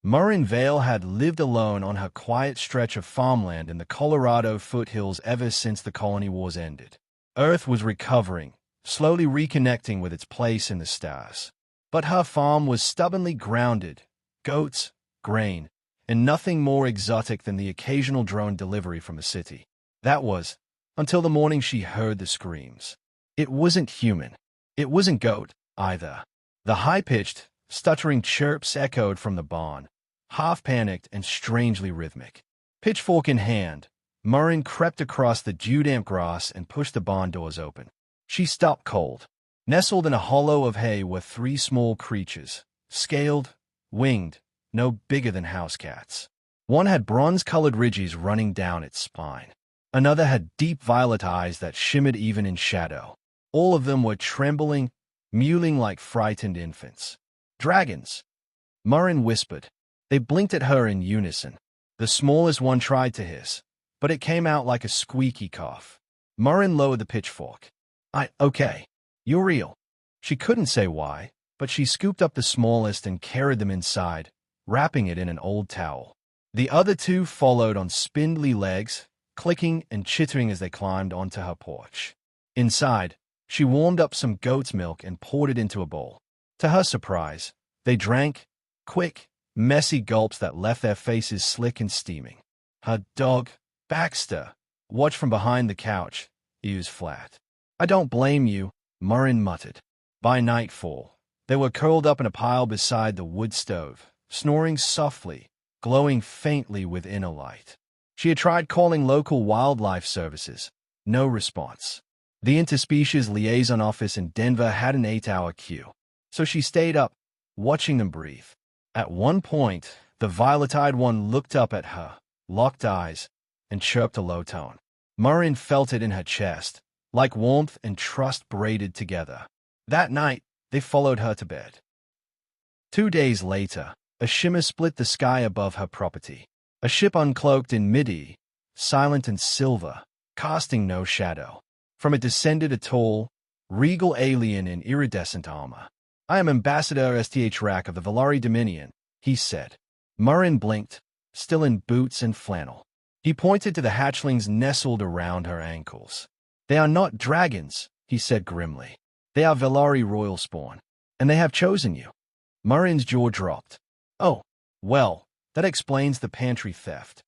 Murrin Vale had lived alone on her quiet stretch of farmland in the Colorado foothills ever since the colony wars ended. Earth was recovering, slowly reconnecting with its place in the stars. But her farm was stubbornly grounded: goats, grain, and nothing more exotic than the occasional drone delivery from the city. That was, until the morning she heard the screams. It wasn't human. It wasn't goat, either. The high-pitched, stuttering chirps echoed from the barn, half-panicked and strangely rhythmic. Pitchfork in hand, Murrin crept across the dew-damp grass and pushed the barn doors open. She stopped cold. Nestled in a hollow of hay were three small creatures, scaled, winged, no bigger than house cats. One had bronze-colored ridges running down its spine. Another had deep violet eyes that shimmered even in shadow. All of them were trembling, mewling like frightened infants. "Dragons," Murrin whispered. They blinked at her in unison. The smallest one tried to hiss, but it came out like a squeaky cough. Murrin lowered the pitchfork. Okay, you're real." She couldn't say why, but she scooped up the smallest and carried them inside, wrapping it in an old towel. The other two followed on spindly legs, clicking and chittering as they climbed onto her porch. Inside, she warmed up some goat's milk and poured it into a bowl. To her surprise, they drank, quick, messy gulps that left their faces slick and steaming. Her dog, Baxter, watched from behind the couch, ears flat. "I don't blame you," Murrin muttered. By nightfall, they were curled up in a pile beside the wood stove, snoring softly, glowing faintly with inner light. She had tried calling local wildlife services. No response. The Interspecies Liaison Office in Denver had an 8-hour queue, so she stayed up, watching them breathe. At one point, the violet-eyed one looked up at her, locked eyes, and chirped a low tone. Murrin felt it in her chest, like warmth and trust braided together. That night, they followed her to bed. 2 days later, a shimmer split the sky above her property. A ship uncloaked in mid-air, silent and silver, casting no shadow. From it descended a tall, regal alien in iridescent armor. "I am Ambassador Sth Rack of the Valari Dominion," he said. Murrin blinked, still in boots and flannel. He pointed to the hatchlings nestled around her ankles. "They are not dragons," he said grimly. "They are Valari royal spawn, and they have chosen you." Murrin's jaw dropped. "Oh, well, that explains the pantry theft."